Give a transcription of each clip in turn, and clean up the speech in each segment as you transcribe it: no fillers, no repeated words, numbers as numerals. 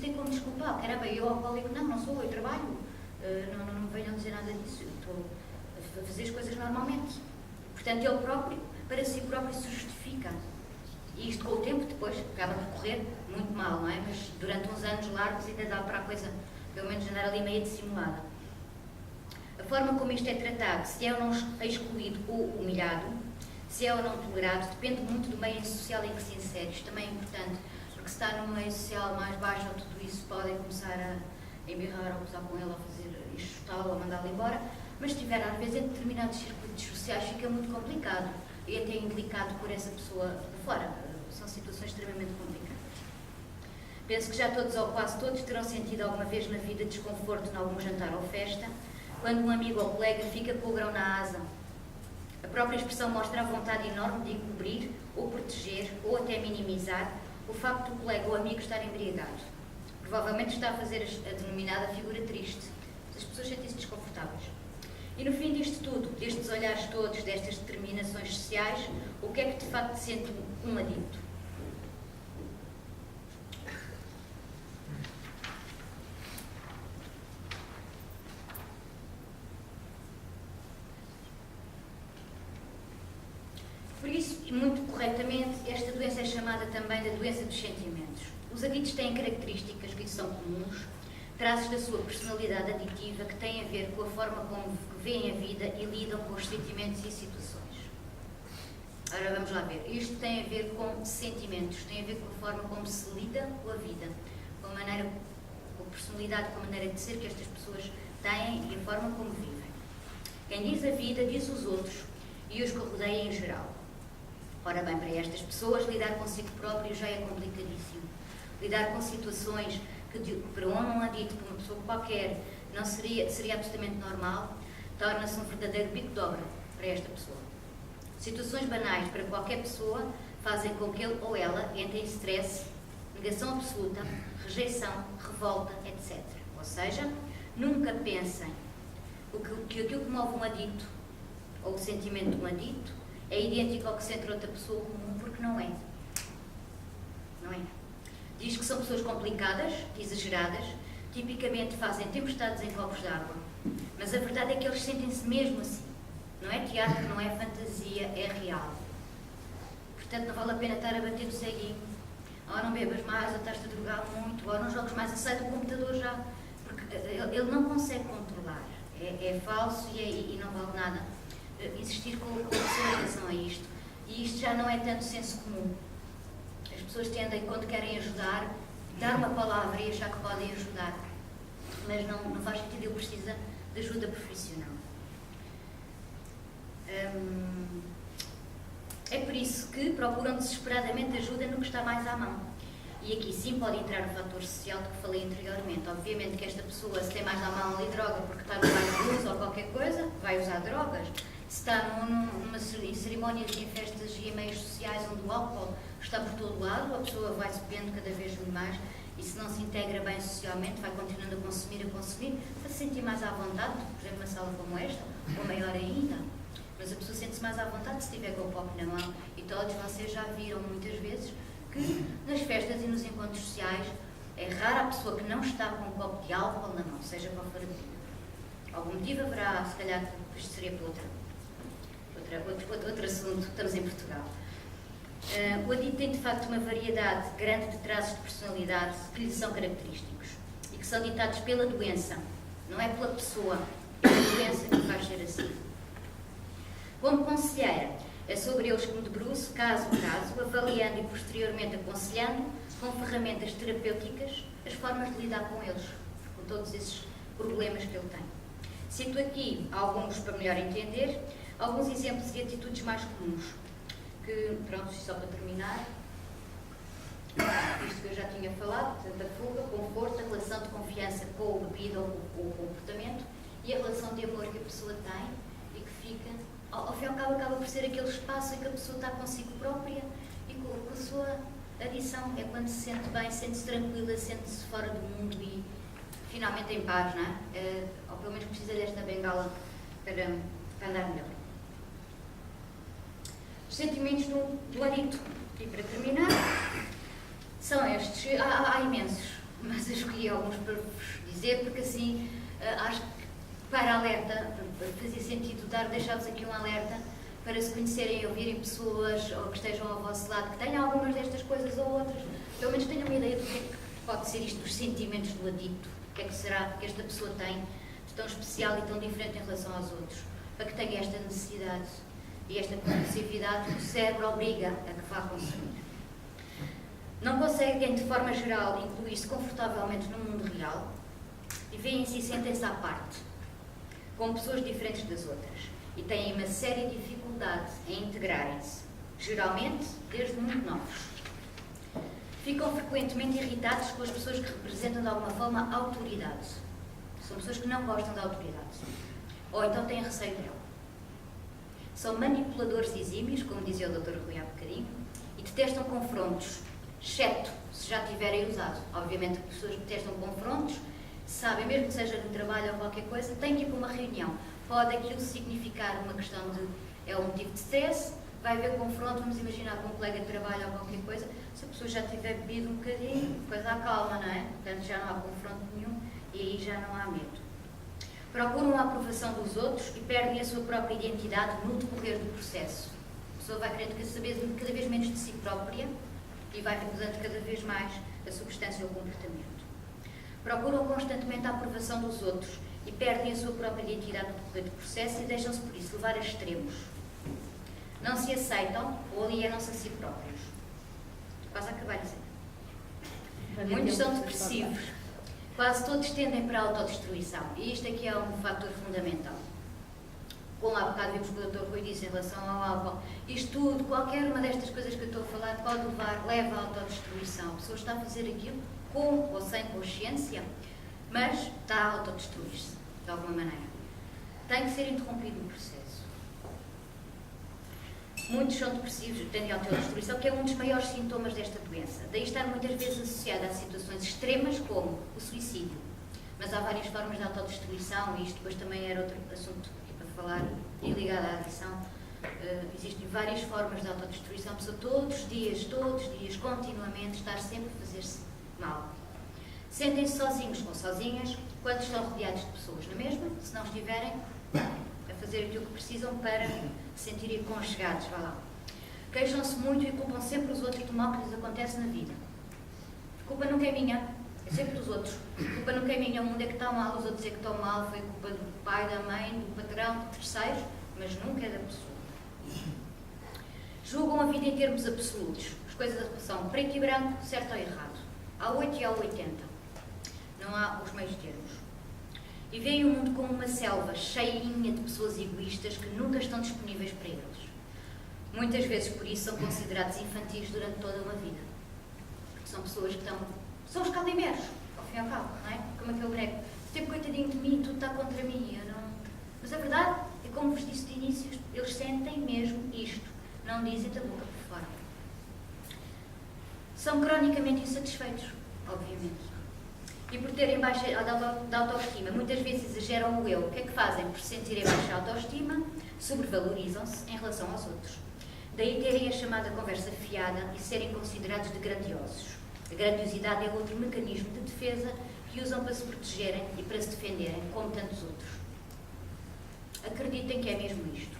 vê como desculpado. Caramba, eu alcoólico, não sou, eu trabalho. Não me venham dizer nada disso, eu estou a fazer as coisas normalmente. Portanto, ele próprio, para si próprio, se justifica. E isto com o tempo depois acaba por correr muito mal, não é? Mas durante uns anos largos ainda dá para a coisa, pelo menos, andar ali meio dissimulada. A forma como isto é tratado, se é ou não excluído ou humilhado, se é ou não tolerado, depende muito do meio social em que se insere. Isto também é importante, porque se está num meio social mais baixo, ou tudo isso podem começar a embirrar, ou gozar com ele, ou fazer enxotá-lo, ou mandá-lo embora. Mas se estiver, às vezes, em determinados circuitos sociais, fica muito complicado e até indelicado por essa pessoa de fora. São situações extremamente complicadas. Penso que já todos ou quase todos terão sentido alguma vez na vida desconforto em algum jantar ou festa, quando um amigo ou colega fica com o grão na asa. A própria expressão mostra a vontade enorme de encobrir, ou proteger, ou até minimizar o facto do colega ou amigo estar embriagado. Provavelmente está a fazer a denominada figura triste. As pessoas sentem-se desconfortáveis. E no fim disto tudo, destes olhares todos, destas determinações sociais, o que é que de facto sente um adicto? Por isso, e muito corretamente, esta doença é chamada também da doença dos sentimentos. Os aditos têm características que lhes são comuns, traços da sua personalidade aditiva que têm a ver com a forma como veem a vida e lidam com os sentimentos e situações. Ora, vamos lá ver. Isto tem a ver com sentimentos, tem a ver com a forma como se lida com a vida, com a maneira, com a personalidade, com a maneira de ser que estas pessoas têm e a forma como vivem. Quem diz a vida, diz os outros e os que rodeiam em geral. Ora bem, para estas pessoas, lidar consigo próprio já é complicadíssimo. Lidar com situações que para um adito, para uma pessoa qualquer, não seria absolutamente normal, torna-se um verdadeiro bico de obra para esta pessoa. Situações banais para qualquer pessoa fazem com que ele ou ela entre em stress, negação absoluta, rejeição, revolta, etc. Ou seja, nunca pensem que aquilo que move um adito, ou o sentimento de um adito, é idêntico ao que sente outra pessoa comum, porque não é. Não é. Diz que são pessoas complicadas, exageradas, tipicamente fazem tempestades em copos de água. Mas a verdade é que eles sentem-se mesmo assim. Não é teatro, não é fantasia, é real. Portanto, não vale a pena estar a bater no ceguinho. Ou não bebas mais, ou estás-te a drogar muito, ou não jogas mais, aceita o computador já. Porque ele não consegue controlar. É falso e não vale nada insistir com a pessoa em relação a isto. E isto já não é tanto senso comum. As pessoas tendem, quando querem ajudar, dar uma palavra e achar que podem ajudar. Mas não faz sentido, ele precisa de ajuda profissional. É por isso que procuram desesperadamente ajuda no que está mais à mão. E aqui sim pode entrar o fator social de que falei anteriormente. Obviamente que esta pessoa, se tem mais à mão ali droga porque está no bairro de luz ou qualquer coisa, vai usar drogas. Se está numa cerimónia em festas e em meios sociais onde o álcool está por todo lado, a pessoa vai se bebendo cada vez mais e se não se integra bem socialmente, vai continuando a consumir, para se sentir mais à vontade, por exemplo, numa sala como esta, ou maior ainda. Mas a pessoa sente-se mais à vontade se estiver com o copo na mão. E todos vocês já viram muitas vezes que nas festas e nos encontros sociais é rara a pessoa que não está com um copo de álcool na mão, seja qual for a bebida. Algum motivo haverá, se calhar, isto seria para outro assunto, estamos em Portugal. O adito tem, de facto, uma variedade grande de traços de personalidade que lhe são característicos e que são ditados pela doença, não é pela pessoa, é a doença que faz ser assim. Como conselheira, é sobre eles que me debruço, caso a caso, avaliando e posteriormente aconselhando, com ferramentas terapêuticas, as formas de lidar com eles, com todos esses problemas que ele tem. Cito aqui alguns para melhor entender, alguns exemplos e atitudes mais comuns, que, pronto, só para terminar, isto que eu já tinha falado, portanto, a fuga, conforto, a relação de confiança com a bebida ou com o comportamento e a relação de amor que a pessoa tem e que fica, ao fim e ao cabo, acaba por ser aquele espaço em que a pessoa está consigo própria e com a sua adição. É quando se sente bem, sente-se tranquila, sente-se fora do mundo e finalmente em paz, não é? Ou pelo menos precisa desta bengala para andar melhor. Os sentimentos do adicto, e para terminar, são estes. Há imensos. mas eu escolhi alguns para vos dizer, porque assim acho que para alerta, fazia sentido deixar-vos aqui um alerta para se conhecerem e ouvirem pessoas ou que estejam ao vosso lado, que tenham algumas destas coisas ou outras, pelo menos tenham uma ideia do que é que pode ser isto dos sentimentos do adicto, o que é que será que esta pessoa tem de tão especial e tão diferente em relação aos outros, para que tenha esta necessidade e esta compulsividade que o cérebro obriga a que vá consumir. Não conseguem, de forma geral, incluir-se confortavelmente no mundo real e veem-se e sentem-se à parte, como pessoas diferentes das outras, e têm uma séria dificuldade em integrarem-se, geralmente desde muito novos. Ficam frequentemente irritados com as pessoas que representam de alguma forma a autoridade. São pessoas que não gostam da autoridade, ou então têm receio dela. São manipuladores exímios, como dizia o Dr. Rui há bocadinho, e detestam confrontos, exceto se já tiverem usado. Obviamente, as pessoas que detestam confrontos sabem, mesmo que seja no trabalho ou qualquer coisa, têm que ir para uma reunião. Pode aquilo significar uma questão de... é um motivo de stress, vai haver confronto, vamos imaginar com um colega de trabalho ou qualquer coisa, se a pessoa já tiver bebido um bocadinho, depois há calma, não é? Portanto, já não há confronto nenhum e aí já não há medo. Procuram a aprovação dos outros e perdem a sua própria identidade no decorrer do processo. A pessoa vai querendo saber cada vez menos de si própria e vai mudando cada vez mais a substância ou o comportamento. Procuram constantemente a aprovação dos outros e perdem a sua própria identidade no decorrer do processo e deixam-se, por isso, levar a extremos. Não se aceitam ou alienam-se a si próprios. Quase a acabar de dizer. Muitos são depressivos. Quase todos tendem para a autodestruição. E isto aqui é um fator fundamental. Como há bocado vimos que o Dr. Rui disse em relação ao álcool, isto tudo, qualquer uma destas coisas que eu estou a falar, leva à autodestruição. A pessoa está a fazer aquilo com ou sem consciência, mas está a autodestruir-se, de alguma maneira. Tem que ser interrompido o processo. Muitos são depressivos, tendem à autodestruição, que é um dos maiores sintomas desta doença. Daí estar muitas vezes associada a situações extremas como o suicídio. Mas há várias formas de autodestruição e isto depois também era outro assunto para falar e ligado à adição. Existem várias formas de autodestruição. A pessoa todos os dias, continuamente, estar sempre a fazer-se mal. Sentem-se sozinhos ou sozinhas quando estão rodeados de pessoas, não é mesmo? Se não estiverem a fazer aquilo que precisam para se sentirem aconchegados, vá lá. Queixam-se muito e culpam sempre os outros do mal que lhes acontece na vida. A culpa nunca é minha, é sempre dos outros. A culpa nunca é minha, o mundo é que está mal, os outros é que estão mal, foi culpa do pai, da mãe, do patrão, de terceiros, mas nunca é da pessoa. Julgam a vida em termos absolutos. As coisas são preto e branco, certo ou errado. Há 8 e há 80. Não há os meios termos. E veem o mundo como uma selva cheinha de pessoas egoístas que nunca estão disponíveis para eles. Muitas vezes, por isso, são considerados infantis durante toda uma vida. Porque são pessoas que são os calimeros, ao fim e ao cabo, não é? Como aquele boneco. Sempre coitadinho de mim, tudo está contra mim. Eu não... Mas a verdade é, como vos disse de início, eles sentem mesmo isto. Não dizem da boca por fora. São cronicamente insatisfeitos, obviamente. E por terem baixa autoestima, muitas vezes exageram o eu. O que é que fazem? Por se sentirem baixa autoestima, sobrevalorizam-se em relação aos outros. Daí terem a chamada conversa fiada e serem considerados de grandiosos. A grandiosidade é outro mecanismo de defesa que usam para se protegerem e para se defenderem, como tantos outros. Acreditem que é mesmo isto.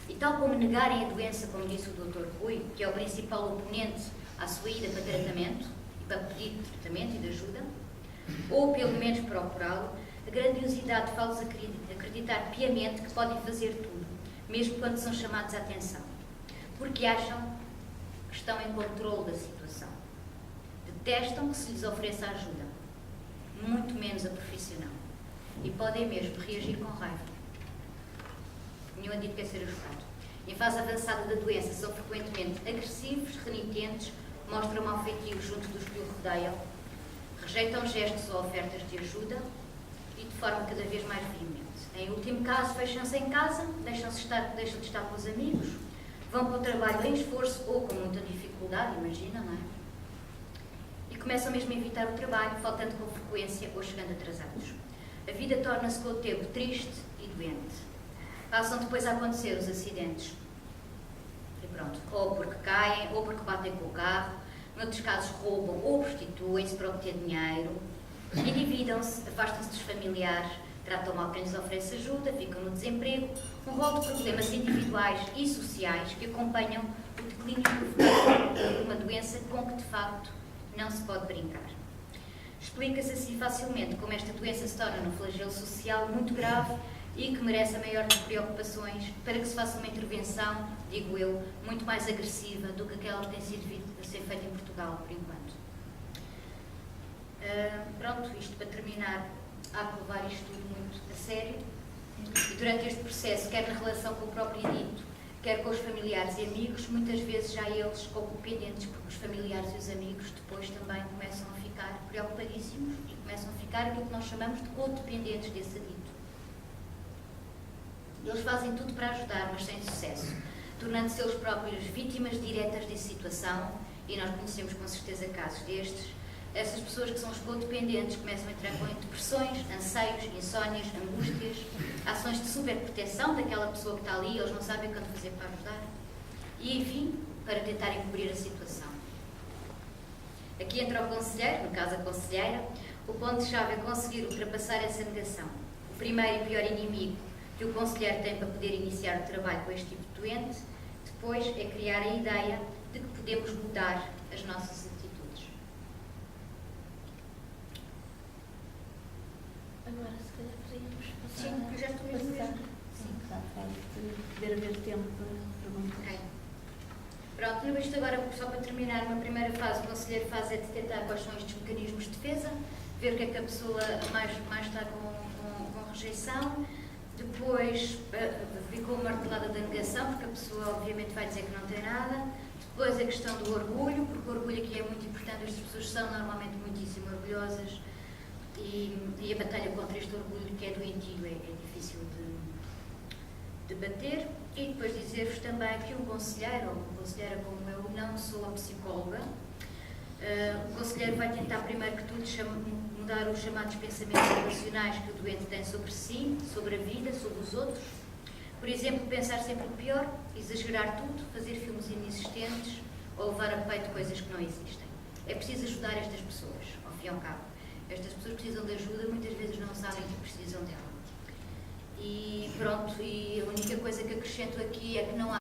E tal como negarem a doença, como disse o Dr. Rui, que é o principal oponente à sua ida para tratamento, e para pedir de tratamento e de ajuda, ou pelo menos procurá-lo, a grandiosidade faz-los acreditar piamente que podem fazer tudo, mesmo quando são chamados à atenção, porque acham que estão em controle da situação. Detestam que se lhes ofereça ajuda, muito menos a profissional, e podem mesmo reagir com raiva. Nenhum adito quer ser ajudado. Em fase avançada da doença, são frequentemente agressivos, renitentes, mostram mau feitio junto dos que o rodeiam, rejeitam gestos ou ofertas de ajuda e de forma cada vez mais veemente. Em último caso, fecham-se em casa, deixam de estar com os amigos, vão para o trabalho em esforço ou com muita dificuldade, imagina, não é? E começam mesmo a evitar o trabalho, faltando com frequência ou chegando atrasados. A vida torna-se com o tempo triste e doente. Passam depois a acontecer os acidentes. E pronto, ou porque caem, ou porque batem com o carro, noutros casos roubam ou prostituem-se para obter dinheiro, endividam-se, afastam-se dos familiares, tratam mal quem lhes oferece ajuda, ficam no desemprego, um rol de problemas individuais e sociais que acompanham o declínio provocado por uma doença com que, de facto, não se pode brincar. Explica-se assim facilmente como esta doença se torna num flagelo social muito grave e que merece a maior das preocupações para que se faça uma intervenção, digo eu, muito mais agressiva do que aquela que tem sido a ser feita em Portugal, por enquanto. Pronto, isto para terminar, há que levar isto tudo muito a sério e durante este processo, quer na relação com o próprio dito, quer com os familiares e amigos, muitas vezes já eles ou dependentes, porque os familiares e os amigos depois também começam a ficar preocupadíssimos e começam a ficar aquilo que nós chamamos de codependentes desse adito. Eles fazem tudo para ajudar, mas sem sucesso, tornando-se eles próprios vítimas diretas dessa situação, e nós conhecemos com certeza casos destes. Essas pessoas que são os codependentes começam a entrar com depressões, anseios, insónias, angústias, ações de superproteção daquela pessoa que está ali, eles não sabem quando fazer para ajudar, e enfim, para tentarem cobrir a situação. Aqui entra o conselheiro, no caso a conselheira. O ponto-chave é conseguir ultrapassar essa negação. O primeiro e pior inimigo que o conselheiro tem para poder iniciar o trabalho com este tipo de doente, depois é criar a ideia de que podemos mudar as nossas atitudes. Agora, se calhar, poderíamos passar. Sim, eu já estou mesmo. Sim, está feito. Poder haver tempo para perguntas. Ok. Pronto, isto agora, só para terminar, uma primeira fase, o conselheiro faz é detectar quais são estes mecanismos de defesa, ver o que é que a pessoa mais está com rejeição. Depois ficou martelada da negação, porque a pessoa obviamente vai dizer que não tem nada. Depois a questão do orgulho, porque o orgulho aqui é muito importante, as pessoas são normalmente muitíssimo orgulhosas e a batalha contra este orgulho que é doentio é difícil de bater. E depois dizer-vos também que um conselheiro, ou uma conselheira como eu, não sou a psicóloga. O conselheiro vai tentar primeiro que tudo mudar os chamados pensamentos emocionais que o doente tem sobre si, sobre a vida, sobre os outros. Por exemplo, pensar sempre o pior, exagerar tudo, fazer filmes inexistentes ou levar a peito coisas que não existem. É preciso ajudar estas pessoas, ao fim e ao cabo. Estas pessoas precisam de ajuda, muitas vezes não sabem que precisam dela. E pronto, e a única coisa que acrescento aqui é que não há